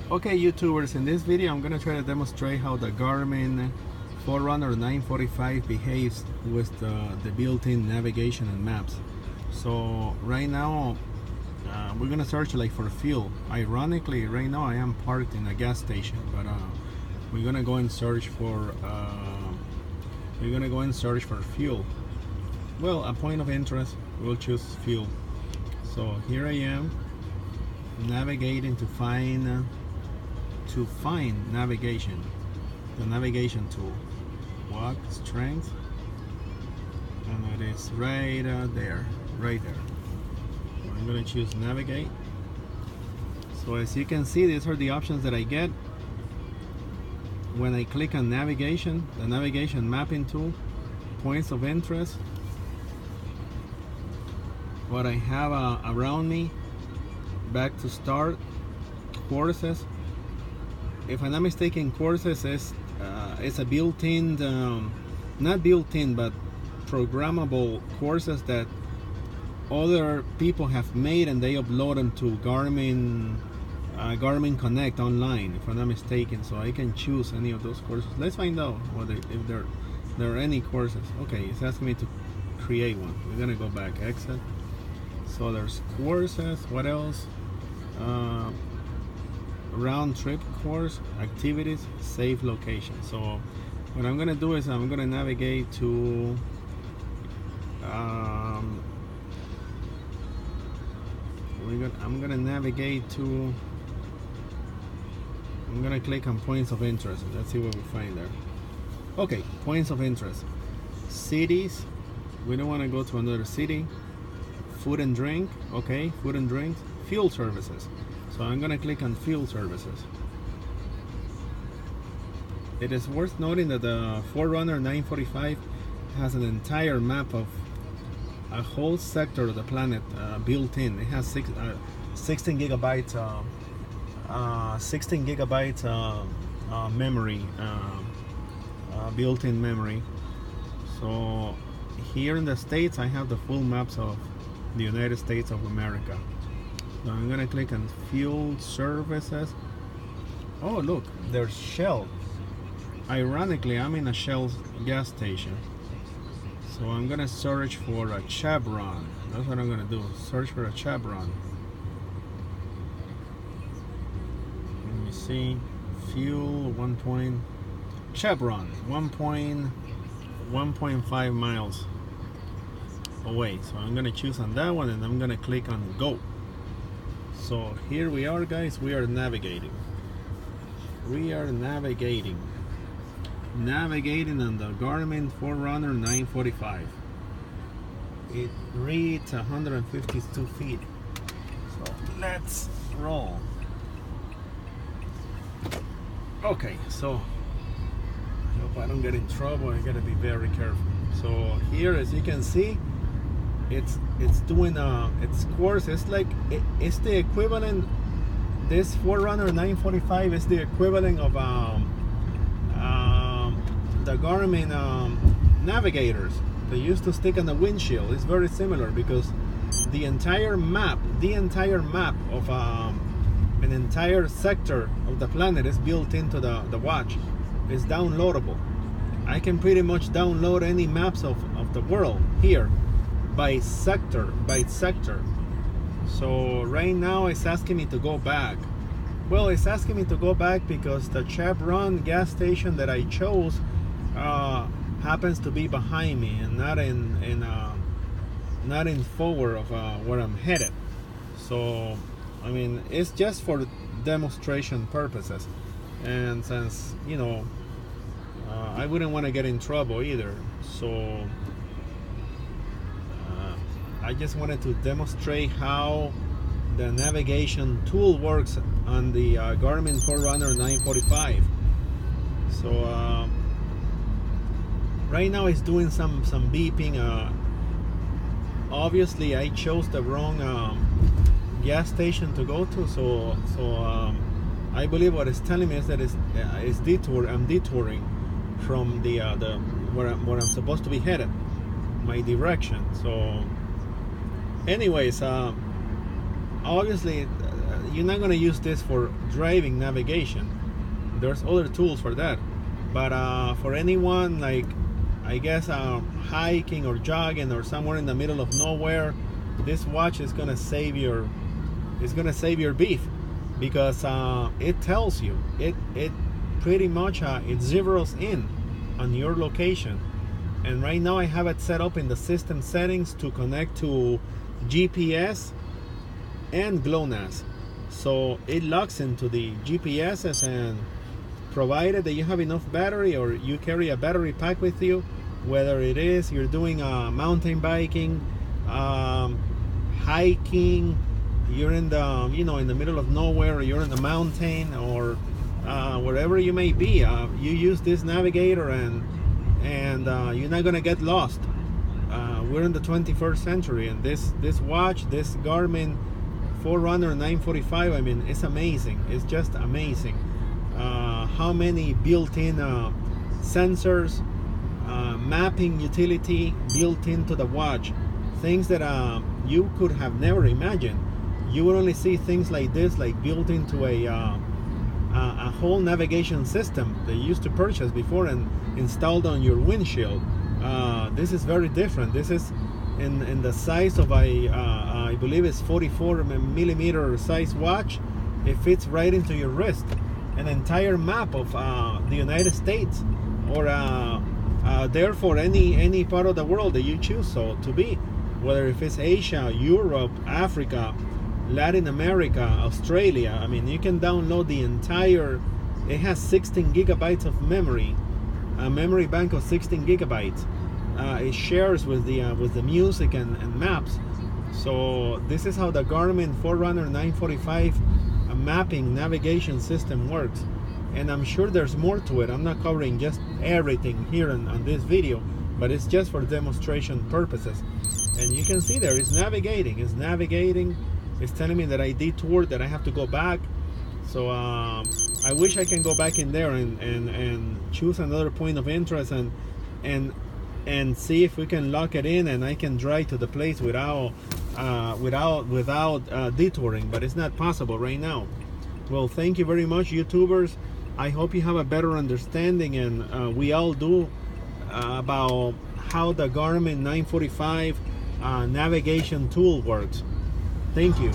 Okay, YouTubers, in this video I'm gonna try to demonstrate how the Garmin Forerunner 945 behaves with the built-in navigation and maps. So right now we're gonna search like for fuel. Ironically, right now I am parked in a gas station, but we're gonna go and search for fuel. Well, a point of interest, we'll choose fuel. So here I am navigating to find navigation, the navigation tool. Walk, strength, and it is right there. I'm going to choose navigate. So as you can see, these are the options that I get when I click on navigation, the navigation mapping tool, points of interest, what I have around me, back to start, courses. If I'm not mistaken, courses is it's a built-in, not built-in, but programmable courses that other people have made and they upload them to Garmin Connect online, if I'm not mistaken. So I can choose any of those courses. Let's find out whether if there are any courses. Okay, it's asking me to create one. We're gonna go back, exit. So there's courses. What else? Round trip course, activities, save location. So what I'm gonna do is I'm gonna navigate to I'm gonna click on points of interest. Let's see what we find there. Okay, points of interest. Cities, we don't want to go to another city. Food and drink, okay, food and drinks. Fuel services, so I'm gonna click on fuel services. It is worth noting that the Forerunner 945 has an entire map of a whole sector of the planet built in. It has 16 gigabytes memory, built-in memory. So here in the States I have the full maps of the United States of America. So I'm gonna click on fuel services. Oh look, there's Shell. Ironically, I'm in a Shell gas station. So I'm gonna search for a Chevron. That's what I'm gonna do. Search for a Chevron. Let me see. Fuel 1. Chevron 1.5 miles away. So I'm gonna choose on that one and I'm gonna click on go. So here we are, guys. We are navigating. Navigating on the Garmin Forerunner 945. It reads 152 feet. So let's roll. Okay, so I hope I don't get in trouble. I gotta be very careful. So here, as you can see, it's doing its course. It's like it's the equivalent. This Forerunner 945 is the equivalent of the Garmin navigators they used to stick on the windshield. It's very similar because the entire map of an entire sector of the planet is built into the watch. It's downloadable. I can pretty much download any maps of the world here by sector. So right now it's asking me to go back. Well, it's asking me to go back because the Chevron gas station that I chose happens to be behind me and not in forward of where I'm headed. So I mean, it's just for demonstration purposes, and since I wouldn't want to get in trouble either, so I just wanted to demonstrate how the navigation tool works on the Garmin Forerunner 945. So right now it's doing some beeping. Obviously I chose the wrong gas station to go to, so I believe what it's telling me is that I'm detouring from the where I'm supposed to be headed, my direction. So anyways, obviously you're not going to use this for driving navigation. There's other tools for that, but for anyone like, I guess, hiking or jogging or somewhere in the middle of nowhere, this watch is going to save your beef, because it tells you, it pretty much it zeroes in on your location. And right now I have it set up in the system settings to connect to GPS and GLONASS. So it locks into the GPSs, and provided that you have enough battery or you carry a battery pack with you, whether it is you're doing mountain biking, hiking, you're in the in the middle of nowhere, or you're in the mountain, or wherever you may be, you use this navigator, and you're not gonna get lost. We're in the 21st century, and this watch, this Garmin Forerunner 945, I mean, it's amazing. It's just amazing. How many built-in sensors, mapping utility built into the watch, things that you could have never imagined. You would only see things like this, like built into a whole navigation system that you used to purchase before and installed on your windshield. This is very different. This is in the size of I believe it's 44 millimeter size watch. It fits right into your wrist. An entire map of the United States, or therefore any part of the world that you choose so to be, whether if it's Asia, Europe, Africa, Latin America, Australia. I mean, you can download the entire. It has 16 gigabytes of memory, a memory bank of 16 gigabytes. It shares with the music and maps. So this is how the Garmin Forerunner 945 mapping navigation system works. And I'm sure there's more to it. I'm not covering just everything here on this video, but it's just for demonstration purposes. And you can see there, it's navigating. It's telling me that I detoured, that I have to go back. So I wish I can go back in there and choose another point of interest and see if we can lock it in, and I can drive to the place without detouring. But it's not possible right now. Well, thank you very much, YouTubers. I hope you have a better understanding, and we all do, about how the Garmin 945 navigation tool works. Thank you.